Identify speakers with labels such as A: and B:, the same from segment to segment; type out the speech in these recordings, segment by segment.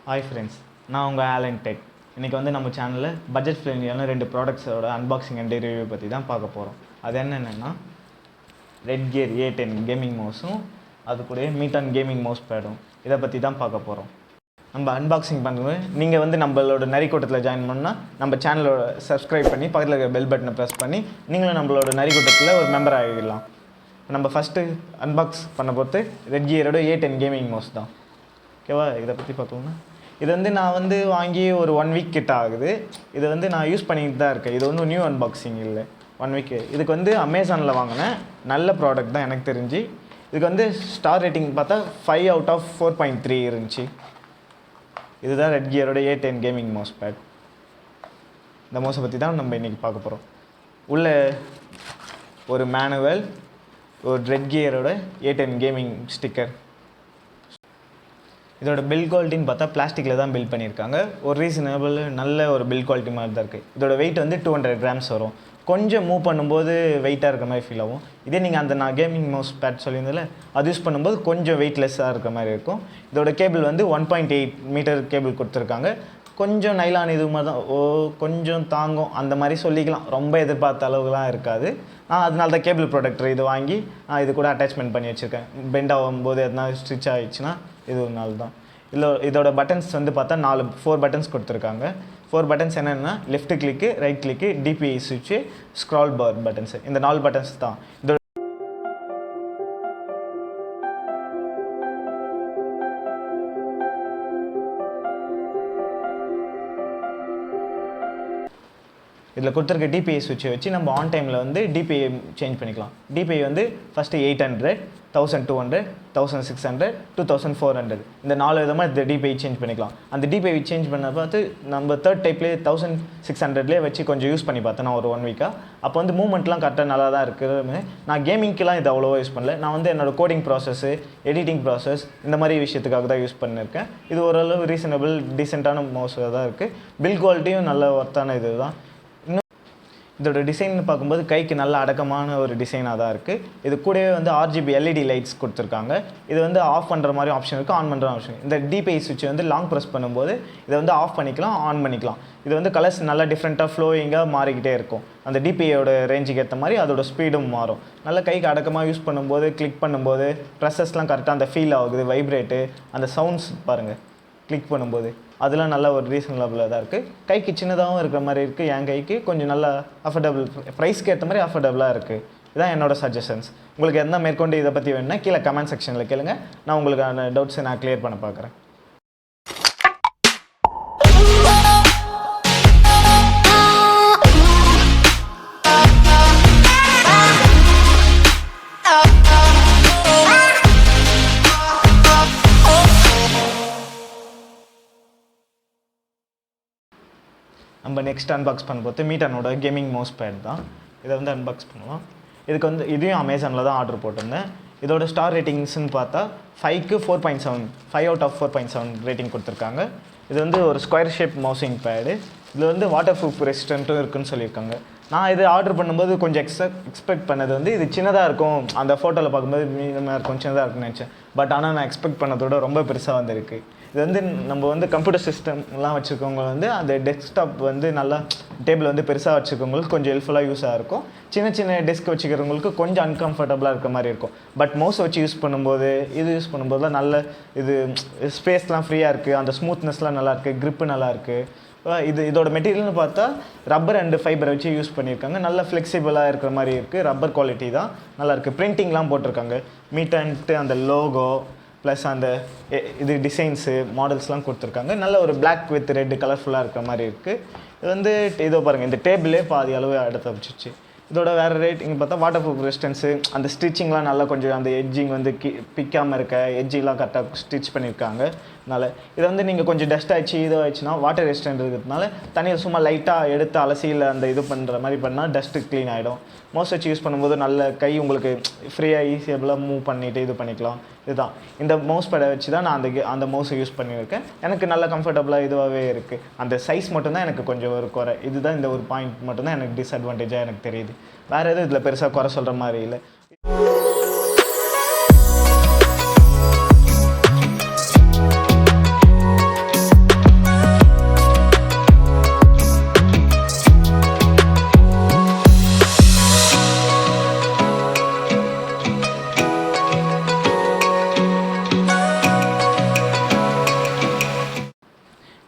A: Hi friends, நான் உங்கள் Alan tech. இன்றைக்கி வந்து நம்ம சேனலில் பட்ஜெட் ஃப்ரெண்ட்லியான 2 ப்ராடக்ட்ஸோட அன்பாக்சிங் அண்ட் ரிவ்யூ பற்றி தான் பார்க்க போகிறோம். அது என்னென்னா RedGear A10 கேமிங் மவுஸும் அது கூட M-T கேமிங் மவுஸ்பேடும் இதை பற்றி தான் பார்க்க போகிறோம். நம்ம அன்பாக்சிங் பண்ணும்போது நீங்கள் வந்து நம்மளோட நரிக்கூட்டத்தில் ஜாயின் பண்ணால் நம்ம சேனலோட சப்ஸ்கிரைப் பண்ணி பக்கத்தில் இருக்கிற பெல் பட்டனை ப்ரெஸ் பண்ணி நீங்களும் நம்மளோட நரிக்கூட்டத்தில் ஒரு மெம்பர் ஆகிடலாம். நம்ம ஃபஸ்ட்டு அன்பாக்ஸ் பண்ண பொறுத்து RedGearோட A10 கேமிங் மவுஸ் தான். ஓகேவா? இதை பற்றி பார்த்தோம்னா இது வந்து நான் வந்து வாங்கி ஒரு 1 வீக் கிட்ட ஆகுது. இது வந்து நான் யூஸ் பண்ணிக்கிட்டு தான் இருக்கேன். இது ஒன்றும் நியூ அன்பாக்சிங் இல்லை, 1 வீக்கு. இதுக்கு வந்து அமேசானில் வாங்கினேன். நல்ல ப்ராடக்ட் தான் எனக்கு தெரிஞ்சு. இதுக்கு வந்து ஸ்டார் ரேட்டிங் பார்த்தா 5 out of 4.3 இருந்துச்சு. இதுதான் RedGearோட A10 கேமிங் மவுஸ் பேட். இந்த மவுஸை பற்றி தான் நம்ம இன்றைக்கி பார்க்க போகிறோம். உள்ள ஒரு மேனுவல், ஒரு RedGearோட A10 கேமிங் ஸ்டிக்கர். இதோட பில்ட் குவாலிட்டின்னு பார்த்தா பிளாஸ்டிக்கில் தான் பில்ட் பண்ணியிருக்காங்க. ஒரு ரீசனபிள் நல்ல ஒரு பில்ட் குவாலிட்டி மாதிரி தான் இருக்குது. இதோட வெயிட் வந்து 200 grams வரும். கொஞ்சம் மூவ் பண்ணும்போது வெயிட்டாக இருக்கிற மாதிரி ஃபீல் ஆகும். இதே நீங்கள் அந்த நான் கேமிங் மவுஸ் பேட் சொல்லியிருந்ததில்ல, அது யூஸ் பண்ணும்போது கொஞ்சம் வெயிட்லெஸ்ஸாக இருக்கிற மாதிரி இருக்கும். இதோட கேபிள் வந்து 1.8 மீட்டர் கேபிள் கொடுத்துருக்காங்க. கொஞ்சம் நைலான் இது மாதிரி தான், கொஞ்சம் தாங்கும் அந்த மாதிரி சொல்லிக்கலாம். ரொம்ப எதிர்பார்த்த அளவுக்குலாம் இருக்காது. நான் அதனால தான் கேபிள் ப்ரொடக்டர் இது வாங்கி நான் இது கூட அட்டாச்மெண்ட் பண்ணி வச்சுருக்கேன். பெண்ட் ஆகும்போது எதனா ஸ்ட்ரிச் ஆகிடுச்சுன்னா இது ஒரு நாள் தான். இதோட பட்டன்ஸ் வந்து பார்த்தா 4 பட்டன்ஸ் கொடுத்துருக்காங்க. 4 பட்டன்ஸ் என்னென்னா லெஃப்ட் கிளிக்கு, ரைட் கிளிக்கு, டிபிஐ சுவிட்சு, ஸ்க்ரால் பார் பட்டன்ஸு. இந்த 4 பட்டன்ஸ் தான். இதோட இதில் கொடுத்துருக்க டிபிஐ சுவிட்சை வச்சு நம்ம ஆன் டைமில் வந்து டிபிஐ சேஞ்ச் பண்ணிக்கலாம். டிபிஐ வந்து ஃபஸ்ட்டு 800, 1200, 1600, 2400 இந்த 4 விதமாக இந்த டிபிஐ சேஞ்ச் பண்ணிக்கலாம். அந்த டிபிஐ சேஞ்ச் பண்ண பார்த்து நம்ம தேர்ட் டைப்லேயே 1600 வச்சு கொஞ்சம் யூஸ் பண்ணி பார்த்தேன் நான் ஒரு 1 வீக்காக. அப்போ வந்து மூவ்மெண்ட்லாம் கரெக்டாக நல்லா தான் இருக்குது. நான் கேமிங்க்கெலாம் இது அவ்வளோவா யூஸ் பண்ணல. நான் வந்து என்னோடய கோடிங் ப்ராசஸ்ஸு, எடிட்டிங் ப்ராசஸ் இந்த மாதிரி விஷயத்துக்காக தான் யூஸ் பண்ணியிருக்கேன். இது ஓரளவு ரீசனபிள் டீசெண்டான மவுஸாக தான் இருக்குது. பில்ட் குவாலிட்டியும் நல்ல ஒர்த்தான இது தான். இதோட டிசைன் பார்க்கும்போது கைக்கு நல்ல அடக்கமான ஒரு டிசைனாக தான் இருக்குது. இது கூடவே வந்து RGB LED லைட்ஸ் கொடுத்துருக்காங்க. இது வந்து ஆஃப் பண்ணுற மாதிரி ஆப்ஷன் இருக்குது, ஆன் பண்ணுற ஆப்ஷன். இந்த டிபிஐ சுவிட்ச் வந்து லாங் ப்ரெஸ் பண்ணும்போது இதை வந்து ஆஃப் பண்ணிக்கலாம், ஆன் பண்ணிக்கலாம். இது வந்து கலர்ஸ் நல்லா டிஃப்ரெண்ட்டாக ஃப்ளோயிங்காக மாறிக்கிட்டே இருக்கும். அந்த டிபிஐயோட ரேஞ்சுக்கு ஏற்ற மாதிரி அதோட ஸ்பீடும் மாறும். நல்ல கைக்கு அடக்கமாக யூஸ் பண்ணும்போது, கிளிக் பண்ணும்போது ப்ரெஸஸ்லாம் கரெக்டாக அந்த ஃபீல் ஆகுது, வைப்ரேட்டு, அந்த சவுண்ட்ஸ் பாருங்கள் கிளிக் பண்ணும்போது அதெல்லாம் நல்ல ஒரு ரீசனபிளாக தான் இருக்குது. கைக்கு சின்னதாகவும் இருக்கிற மாதிரி இருக்குது. என் கைக்கு கொஞ்சம் நல்லா அஃபோர்டபுள், ப்ரைஸ்க்கு ஏற்ற மாதிரி அஃபோர்டபுளாக இருக்குது. இதுதான் என்னோடய சஜஷன்ஸ். உங்களுக்கு எதனா மேற்கொண்டு இதை பற்றி வேணும்னா கீழே கமெண்ட் செக்ஷனில் கேளுங்க. நான் உங்களுக்கான டவுட்ஸை நான் கிளியர் பண்ண பார்க்குறேன். நம்ம நெக்ஸ்ட் அன்பாக்ஸ் பண்ண போது M-Tனோட கேமிங் மவுஸ் பேட் தான். இதை வந்து அன்பாக்ஸ் பண்ணுவோம். இதுக்கு வந்து இதையும் அமேசானில் தான் ஆர்டர் போட்டிருந்தேன். இதோட ஸ்டார் ரேட்டிங்ஸ்ன்னு பார்த்தா 5க்கு 4.7, 5 out of 4.7 ரேட்டிங் கொடுத்துருக்காங்க. இது வந்து ஒரு ஸ்கொயர் ஷேப் மவுசிங் பேடு. இதில் வந்து வாட்டர் ப்ரூஃப் ரெசிஸ்டண்ட்டும் இருக்குதுன்னு சொல்லியிருக்காங்க. நான் இது ஆர்டர் பண்ணும்போது கொஞ்சம் எக்ஸ்பெக்ட் பண்ணது வந்து இது சின்னதாக இருக்கும், அந்த ஃபோட்டோவில் பார்க்கும்போது மீடியமாக இருக்கும், சின்னதாக இருக்குன்னு நினச்சேன். பட் ஆனால் நான் எக்ஸ்பெக்ட் பண்ணதோட ரொம்ப பெருசாக வந்திருக்கு. இது வந்து நம்ம வந்து கம்ப்யூட்டர் சிஸ்டம்லாம் வச்சுருக்கவங்க வந்து அந்த டெஸ்க்டாப் வந்து நல்லா டேபிள் வந்து பெருசாக வச்சுருக்கவங்களுக்கு கொஞ்சம் ஹெல்ப்ஃபுல்லாக யூஸாக இருக்கும். சின்ன சின்ன டெஸ்க் வச்சுக்கிறவங்களுக்கு கொஞ்சம் அன்கம்ஃபர்டபுளாக இருக்க மாதிரி இருக்கும். பட் மவுஸ் வச்சு யூஸ் பண்ணும்போது, இது யூஸ் பண்ணும்போதுலாம் நல்ல இது ஸ்பேஸ்லாம் ஃப்ரீயாக இருக்குது, அந்த ஸ்மூத்னஸ்லாம் நல்லாயிருக்கு, க்ரிப்பு நல்லாயிருக்கு. இதோட மெட்டீரியல்னு பார்த்தா ரப்பர் அண்டு ஃபைபரை வச்சு யூஸ் பண்ணியிருக்காங்க. நல்ல ஃப்ளெக்சிபிளாக இருக்கிற மாதிரி இருக்குது. ரப்பர் குவாலிட்டி தான் நல்லாயிருக்கு. பிரிண்டிங்லாம் போட்டிருக்காங்க. M-T அந்த லோகோ ப்ளஸ் அந்த இது டிசைன்ஸு மாடல்ஸ்லாம் கொடுத்துருக்காங்க. நல்ல ஒரு பிளாக் வித் ரெட் கலர்ஃபுல்லாக இருக்கிற மாதிரி இருக்குது. இது வந்து இதோ பாருங்கள், இந்த டேபிளே பாதி அளவு எடுத்து வச்சிச்சு. இதோட வேறு ரேட்டிங் பார்த்தா வாட்டர் ப்ரூஃப் ரெசிஸ்டன்ஸு, அந்த ஸ்டிச்சிங்லாம் நல்லா கொஞ்சம் அந்த எட்ஜிங் வந்து பிக்காமல் இருக்க எட்ஜிங்லாம் கரெக்டாக ஸ்டிச் பண்ணியிருக்காங்க. அதனால் இதை வந்து நீங்கள் கொஞ்சம் டஸ்ட் ஆகிடுச்சு இது ஆகிடுச்சுன்னா வாட்டர் ரெசிஸ்டன்ட் இருக்கிறதுனால தனியாக சும்மா லைட்டாக எடுத்து அலசியில் அந்த இது பண்ணுற மாதிரி பண்ணால் டஸ்ட்டு க்ளீன் ஆகிடும். மவுஸ் வச்சு யூஸ் பண்ணும்போது நல்ல கை உங்களுக்கு ஃப்ரீயாக ஈஸியபிளாக மூவ் பண்ணிவிட்டு இது பண்ணிக்கலாம். இதுதான் இந்த மவுஸ் பேடை வச்சு தான் நான் அந்த மவுஸை யூஸ் பண்ணியிருக்கேன். எனக்கு நல்ல கம்ஃபர்டபுளாக இதுவாகவே இருக்குது. அந்த சைஸ் மட்டும்தான் எனக்கு கொஞ்சம் ஒரு குறை. இதுதான் இந்த ஒரு பாயிண்ட் மட்டும்தான் எனக்கு டிஸ்அட்வான்டேஜாக எனக்கு தெரியுது. வேறு எதுவும் இதில் பெருசாக குறை சொல்கிற மாதிரி இல்லை.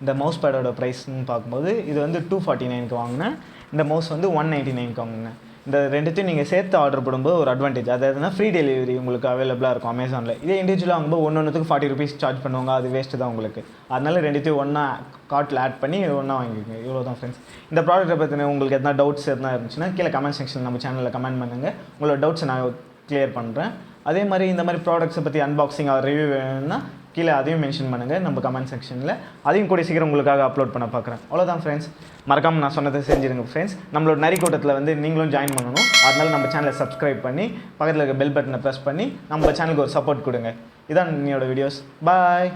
A: இந்த மவுஸ் பேடோட ப்ரைஸ்ன்னு பார்க்கும்போது இது வந்து 249க்கு வாங்கினேன். இந்த மவுஸ் வந்து 199க்கு வாங்கினேன். இந்த ரெண்டுத்தையும் நீங்கள் சேர்த்து ஆர்டர் போடும்போது ஒரு அட்வான்டேஜ், அதாவதுனா ஃப்ரீ டெலிவரி உங்களுக்கு அவைலபிளாக இருக்கும் அமேசானில். இதே இண்டிவிஜுவலாக வாங்கும்போது ஒன்றுக்கு 40 rupees சார்ஜ் பண்ணுவாங்க, அது வேஸ்ட்டு தான் உங்களுக்கு. அதனால ரெண்டுத்தையும் ஒன்றா கார்ட்டில் ஆட் பண்ணி ஒன்றா வாங்கிக்கோங்க. இவ்வளோ தான் ஃப்ரெண்ட்ஸ். இந்த ப்ராடக்ட்டை பற்றின உங்களுக்கு எதனா டவுட்ஸ் எதனா இருந்துச்சுன்னா கீழே கமெண்ட் செக்ஷனில் நம்ம சேனலில் கமெண்ட் பண்ணுங்கள். உங்களோட டவுட்ஸை நான் கிளியர் பண்ணுறேன். அதே மாதிரி இந்த மாதிரி ப்ராடக்ட்ஸை பற்றி அன்பாக்சிங் ரிவ்யூ வேணும்னா கீழே அதையும் மென்ஷன் பண்ணுங்கள் நம்ம கமெண்ட் செக்ஷனில். அதையும் கூட சீக்கிரம் உங்களுக்காக அப்லோட் பண்ண பார்க்குறேன். அவ்வளோதான் ஃப்ரெண்ட்ஸ். மறக்காமல் நான் சொன்னதை செஞ்சுருங்க ஃப்ரெண்ட்ஸ். நம்மளோட நரி கூட்டத்தில் வந்து நீங்களும் ஜாயின் பண்ணணும். அதனால நம்ம சேனலை சப்ஸ்கிரைப் பண்ணி பக்கத்தில் இருக்க பெல் பட்டனை ப்ரெஸ் பண்ணி நம்ம சேனலுக்கு ஒரு சப்போர்ட் கொடுங்க. இதான் என்னோட வீடியோஸ். பாய்.